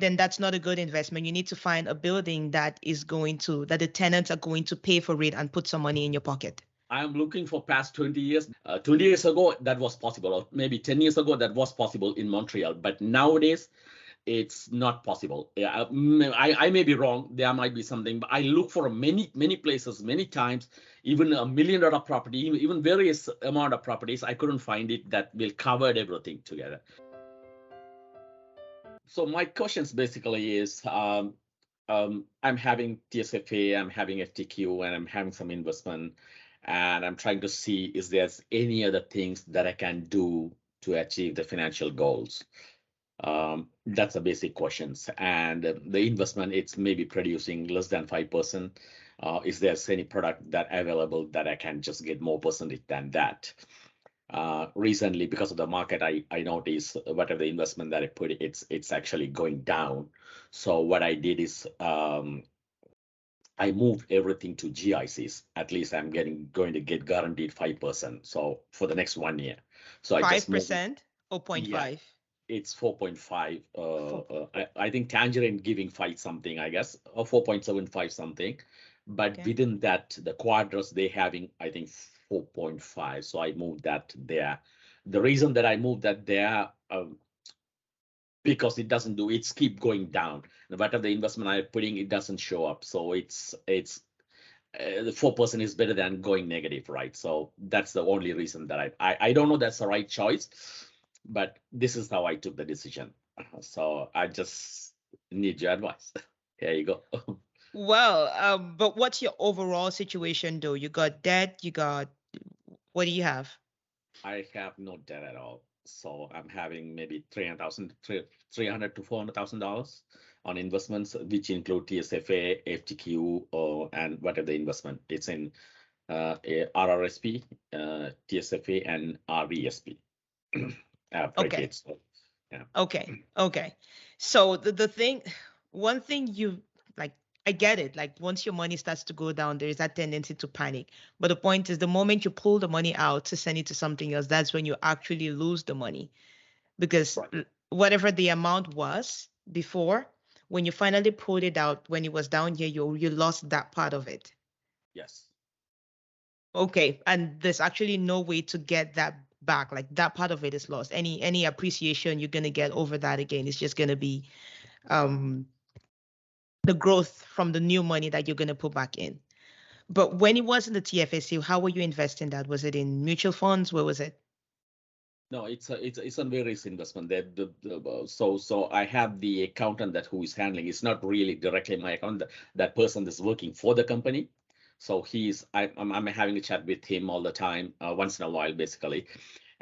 then that's not a good investment. You need to find a building that the tenants are going to pay for it and put some money in your pocket. I'm looking for past 20 years. 20 years ago, that was possible, or maybe 10 years ago, that was possible in Montreal. But nowadays, it's not possible. Yeah, I may be wrong. There might be something, but I look for many places, many times, even $1 million property, even various amount of properties. I couldn't find it that will cover everything together. So my questions basically is, I'm having TSFA, I'm having FTQ, and I'm having some investment, and I'm trying to see is there's any other things that I can do to achieve the financial goals. That's the basic questions. And the investment, it's maybe producing less than 5%. Is there any product that available that I can just get more percentage than that? Recently, because of the market, I noticed whatever the investment that I put, it's actually going down. So what I did is I moved everything to GICs. At least I'm going to get guaranteed 5%. So for the next 1 year. So 5% or 0.5? Yeah, it's 4.5. I think Tangerine giving 5 something, I guess, or 4.75 something. But Okay. within that, the Quadras, they having, I think, 4.5. So I moved that there. The reason that I moved that there, because it's keep going down. No matter the investment I'm putting, it doesn't show up. So it's the 4% is better than going negative, right? So that's the only reason that I don't know that's the right choice, but this is how I took the decision. So I just need your advice. Here you go. Well, but what's your overall situation though? You got debt, what do you have? I have no debt at all. So I'm having maybe $300,000 to $400,000 on investments, which include TSFA, FTQ, and whatever the investment. It's in RRSP, TSFA, and RESP. Okay. So, yeah. Okay. So one thing I get it. Like once your money starts to go down, there is that tendency to panic. But the point is the moment you pull the money out to send it to something else, that's when you actually lose the money. Because Right. whatever the amount was before, when you finally pulled it out, when it was down here, you lost that part of it. Yes. Okay. And there's actually no way to get that back. Like that part of it is lost. Any appreciation you're gonna get over that again is just gonna be the growth from the new money that you're gonna put back in. But when it was in the TFSC, how were you investing that? Was it in mutual funds? Where was it? No, it's a various investment. So I have the accountant that who is handling. It's not really directly my account. That person that's working for the company. So I'm having a chat with him all the time, once in a while, basically.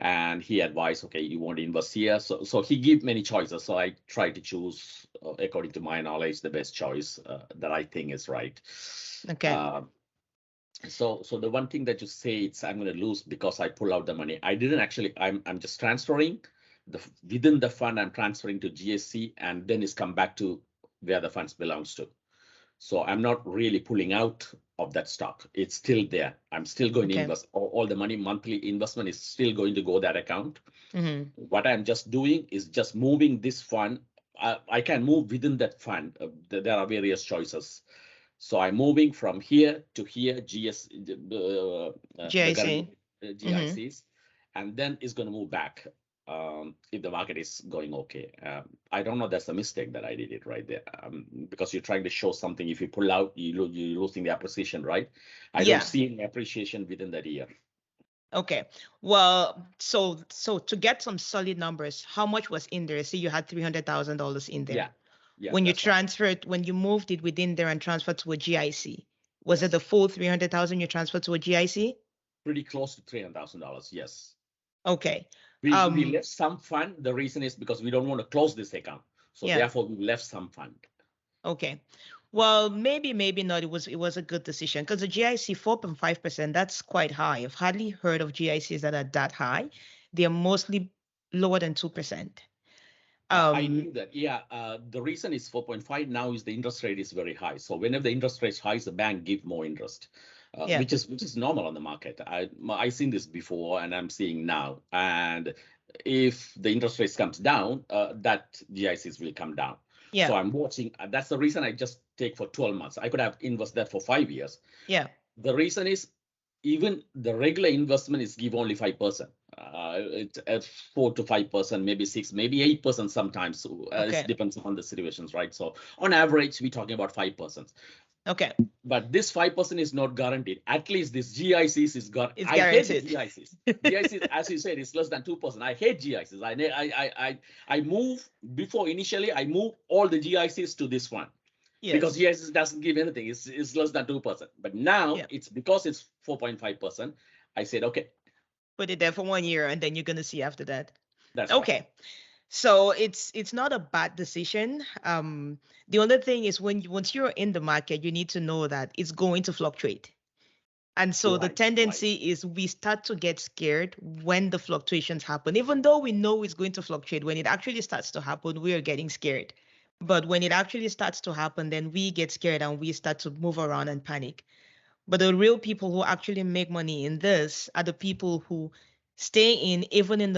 And he advised, okay, you want to invest here. So he gave many choices. So I try to choose, according to my knowledge, the best choice that I think is right. Okay. So the one thing that you say, it's I'm going to lose because I pull out the money. I didn't actually. I'm just transferring within the fund. I'm transferring to GSC, and then it's come back to where the funds belongs to. So I'm not really pulling out of that stock. It's still there. I'm still going to invest all the money. Monthly investment is still going to go that account. Mm-hmm. What I'm just doing is just moving this fund. I can move within that fund. There are various choices. So I'm moving from here to here, GIC. GICs, and then it's going to move back if the market is going okay. I don't know, that's a mistake that I did it right there, because you're trying to show something. If you pull out, you're losing the appreciation, right? I don't see any appreciation within that year. Okay. Well, so to get some solid numbers, how much was in there? See, you had $300,000 in there. Yeah. When you transferred, when you moved it within there and transferred to a GIC, was it the full 300,000 you transferred to a GIC? Pretty close to $300,000. Yes. Okay. We left some fund. The reason is because we don't want to close this account. So therefore we left some fund. Okay. Well, maybe not. It was a good decision because the GIC 4.5%, that's quite high. I've hardly heard of GICs that are that high. They are mostly lower than 2%. I knew that. Yeah. The reason is 4.5 now is the interest rate is very high. So whenever the interest rate is high, the bank give more interest, which is normal on the market. I've seen this before and I'm seeing now. And if the interest rate comes down, that GICs will come down. Yeah. So I'm watching. That's the reason I just take for 12 months. I could have invested that for 5 years. Yeah. The reason is even the regular investment is give only 5%. It's at 4 to 5%, maybe 6, maybe 8% sometimes. Okay. It depends on the situations, right? So on average, we're talking about 5%. Okay. But this 5% is not guaranteed. At least this GICs is got. It's I hate the guaranteed. GICs. GICs, as you said, is less than 2%. I hate GICs. I move before initially. I move all the GICs to this one. Because Yes. GICs doesn't give anything. It's less than 2%. But now Yeah. it's because it's 4.5%. I said, okay, Put it there for 1 year and then you're gonna see after that. that's right. Okay. So it's not a bad decision. The only thing is once you're in the market, you need to know that it's going to fluctuate. And so the Right, tendency is we start to get scared when the fluctuations happen. Even though we know it's going to fluctuate, when it actually starts to happen, we are getting scared. But when it actually starts to happen, then we get scared and we start to move around and panic. But the real people who actually make money in this are the people who stay in even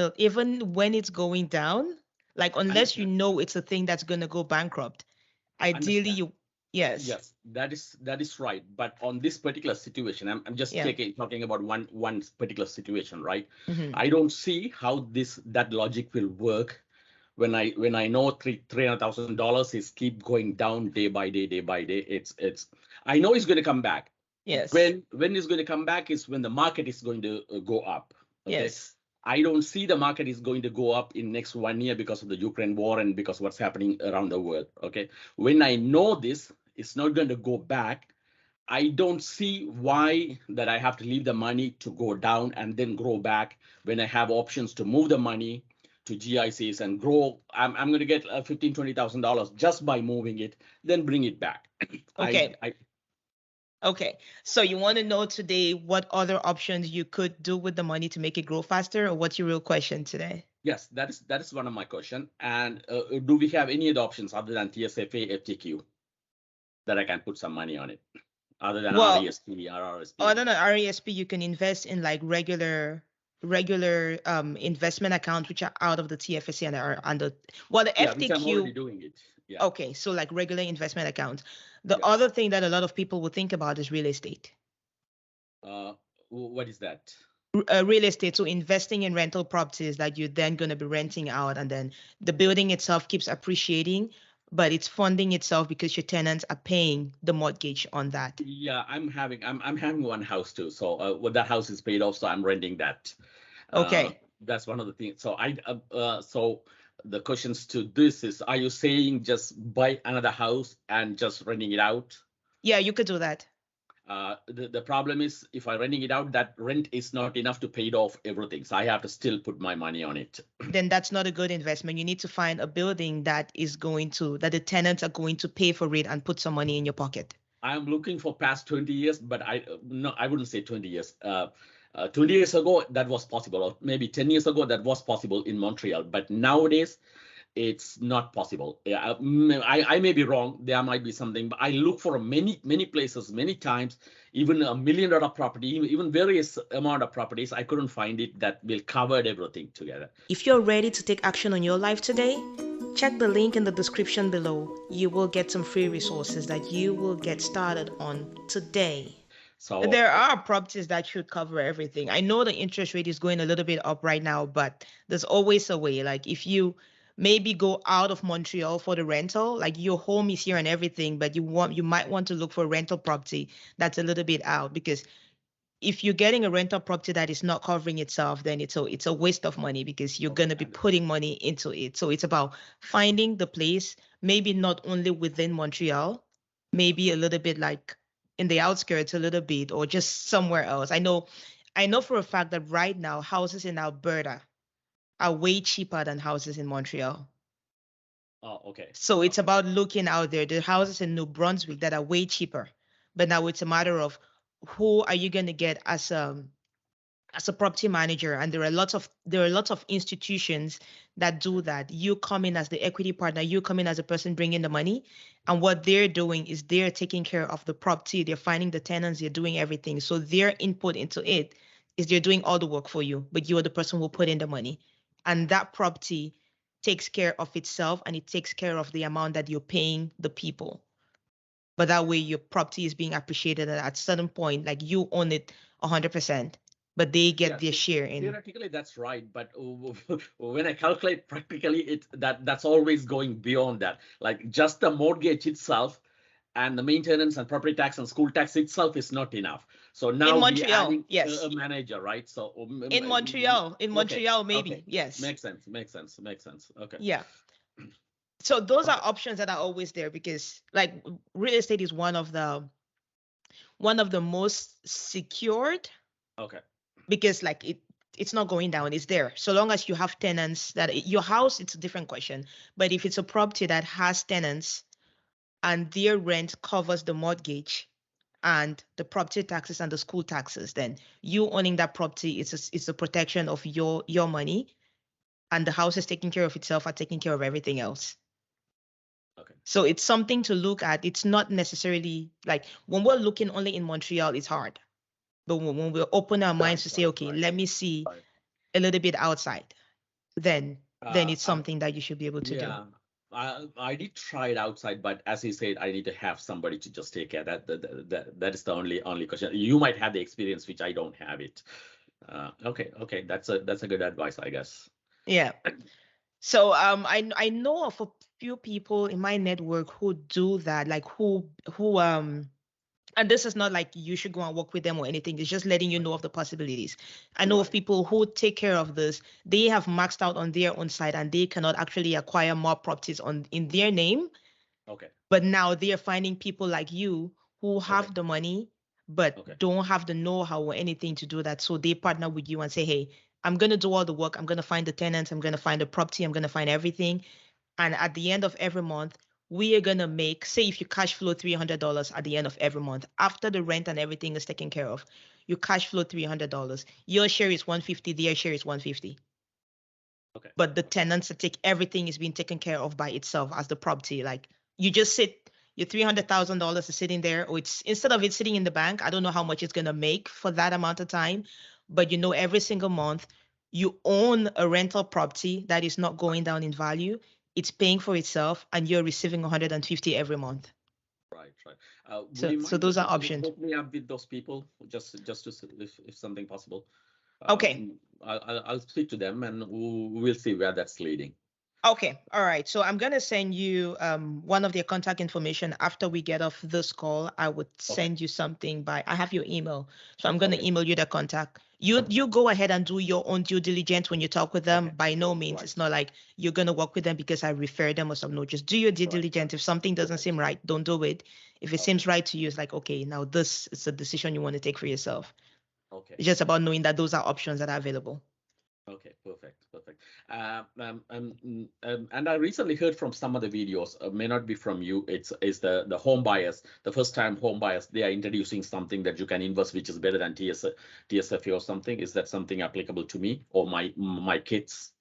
when it's going down. Like unless you Understand. know it's a thing that's gonna go bankrupt. Ideally, Understand. yes. Yes, that is right. But on this particular situation, I'm just Yeah. talking about one particular situation, right? Hmm. I don't see how that logic will work when I know $300,000 is keep going down day by day, day by day. It's I know it's going to come back. Yes. When it's going to come back is when the market is going to go up. Okay. Yes. I don't see the market is going to go up in next 1 year because of the Ukraine war and because what's happening around the world. Okay. When I know this, it's not going to go back. I don't see why that I have to leave the money to go down and then grow back when I have options to move the money to GICs and grow. I'm going to get $15,000-$20,000 just by moving it, then bring it back. Okay. I Okay. So you want to know today what other options you could do with the money to make it grow faster, or what's your real question today? Yes, that is one of my question. And do we have any other options other than TSFA, FTQ that I can put some money on it, other than Well, RESP or RSP? other than RESP, you can invest in like regular investment accounts which are out of the TFSA and are under the Yeah, which I'm already FTQ. doing it. Yeah. Okay, so like regular investment accounts. The Yeah. other thing that a lot of people will think about is real estate. What is that? Real estate, so investing in rental properties that you're then going to be renting out, and then the building itself keeps appreciating, but it's funding itself because your tenants are paying the mortgage on that. Yeah, I'm having one house too. So when that house is paid off, so I'm renting that. Okay. That's one of the things. So the questions to this is: are you saying just buy another house and just renting it out? Yeah, you could do that. The problem is if I'm renting it out, that rent is not enough to pay it off everything. So I have to still put my money on it. Then that's not a good investment. You need to find a building that the tenants are going to pay for it and put some money in your pocket. I'm looking for past 20 years, but I wouldn't say 20 years. 20 years ago, that was possible, or maybe 10 years ago, that was possible in Montreal. But nowadays, it's not possible. Yeah, I may be wrong. There might be something, but I look for many places, many times, even $1 million property, even various amount of properties. I couldn't find it that will cover everything together. If you're ready to take action on your life today, check the link in the description below. You will get some free resources that you will get started on today. So there are properties that should cover everything. I know the interest rate is going a little bit up right now, but there's always a way. Like if you maybe go out of Montreal for the rental, like your home is here and everything, but you might want to look for a rental property that's a little bit out, because if you're getting a rental property that is not covering itself, then it's a waste of money because you're going to be putting money into it. So it's about finding the place, maybe not only within Montreal, maybe a little bit like in the outskirts a little bit, or just somewhere else. I know for a fact that right now houses in Alberta are way cheaper than houses in Montreal. Oh, okay. So it's about looking out there. The houses in New Brunswick that are way cheaper, but now it's a matter of who are you going to get as a property manager. And there are lots of institutions that do that. You come in as the equity partner, you come in as a person bringing the money, and what they're doing is they're taking care of the property, they're finding the tenants, they're doing everything. So their input into it is they're doing all the work for you, but you are the person who put in the money. And that property takes care of itself and it takes care of the amount that you're paying the people. But that way your property is being appreciated, and at a certain point, like you own it 100%, but they get Yeah, their share in. theoretically that's right, but when I calculate practically, that's always going beyond that. Like just the mortgage itself and the maintenance and property tax and school tax itself is not enough. So now In we're Montreal, adding yes. a manager, right? So In Montreal, okay, maybe, okay. yes. Makes sense. Okay. Yeah. So those are Okay. options that are always there, because like real estate is one of the most secured, Okay. because like it's not going down, it's there. So long as you have tenants, your house, it's a different question. But if it's a property that has tenants and their rent covers the mortgage and the property taxes and the school taxes, then you owning that property, it's a protection of your money, and the house is taking care of itself and taking care of everything else. Okay. So it's something to look at. It's not necessarily like when we're looking only in Montreal, it's hard. But when we open our minds to say, okay, let me see a little bit outside, then it's something that you should be able to do. Yeah, I did try it outside, but as you said, I need to have somebody to just take care. That is the only question. You might have the experience, which I don't have it. Okay, that's a good advice, I guess. Yeah. So I know of a few people in my network who do that, like who and this is not like you should go and work with them or anything. It's just letting you know of the possibilities. I know of people who take care of this. They have maxed out on their own side and they cannot actually acquire more properties in their name. Okay. But now they are finding people like you who have the money but don't have the know-how or anything to do that. So they partner with you and say, hey, I'm going to do all the work. I'm going to find the tenants. I'm going to find the property. I'm going to find everything. And at the end of every month, we are going to make, say if you cash flow $300 at the end of every month, after the rent and everything is taken care of, you cash flow $300. Your share is $150, their share is $150. Okay. But the tenants that take everything is being taken care of by itself as the property. Like you just sit, your $300,000 is sitting there, or it's instead of it sitting in the bank, I don't know how much it's going to make for that amount of time, but you know, every single month you own a rental property that is not going down in value. It's paying for itself and you're receiving 150 every month. Right. So those are options. Hook me up with those people just to see if something possible. Okay. I'll speak to them and we'll see where that's leading. Okay. All right. So I'm going to send you one of their contact information after we get off this call. I would send you something I have your email. So I'm going to email you the contact. You go ahead and do your own due diligence when you talk with them. By no means, it's not like you're going to work with them because I refer them or something. No, just do your due diligence. If something doesn't seem right, don't do it. If it seems right to you, it's like, okay, now this is a decision you want to take for yourself. Okay. It's just about knowing that those are options that are available. Okay, perfect. And I recently heard from some of the videos, may not be from you. It's the home buyers, the first time home buyers. They are introducing something that you can invest, which is better than TSFA or something. Is that something applicable to me or my kids?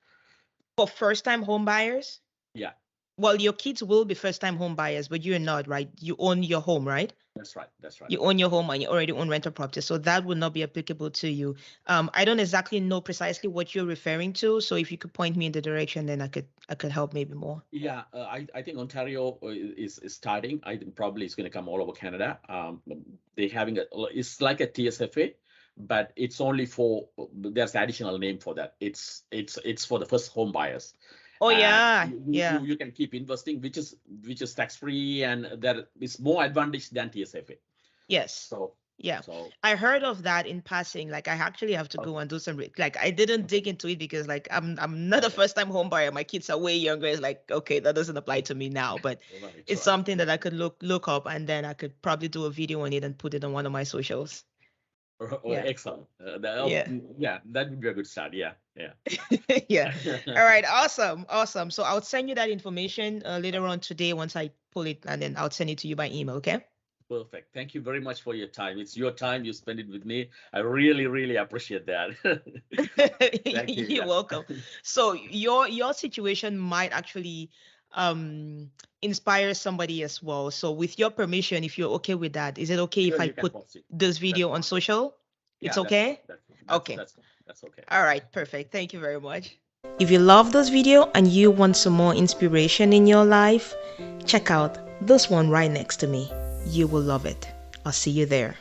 For first time home buyers? Yeah. Well, your kids will be first time home buyers, but you're not, right? You own your home, right? That's right. You own your home and you already own rental property. So that would not be applicable to you. I don't exactly know precisely what you're referring to. So if you could point me in the direction, then I could help maybe more. Yeah, I think Ontario is starting. I think probably it's going to come all over Canada. They're having it's like a TSFA, but it's only for, there's an additional name for that. It's for the first home buyers. Oh yeah, you can keep investing, which is tax free, and that is more advantage than TSFA. Yes. So yeah, I heard of that in passing. Like I actually have to go and do some like I didn't dig into it because like I'm not a first time home buyer. My kids are way younger. It's like, okay, that doesn't apply to me now, but it's something that I could look up, and then I could probably do a video on it and put it on one of my socials. Excellent. Yeah, that would be a good start. Yeah. Yeah. All right. Awesome. So I'll send you that information later on today once I pull it, and then I'll send it to you by email. Okay. Perfect. Thank you very much for your time. It's your time. You spend it with me. I really, really appreciate that. Thank you. You're welcome. So your situation might actually inspire somebody as well. So with your permission, if you're okay with that, is it okay if I put this video on social? It's okay? Okay. That's okay. All right. Perfect. Thank you very much. If you love this video and you want some more inspiration in your life, check out this one right next to me. You will love it. I'll see you there.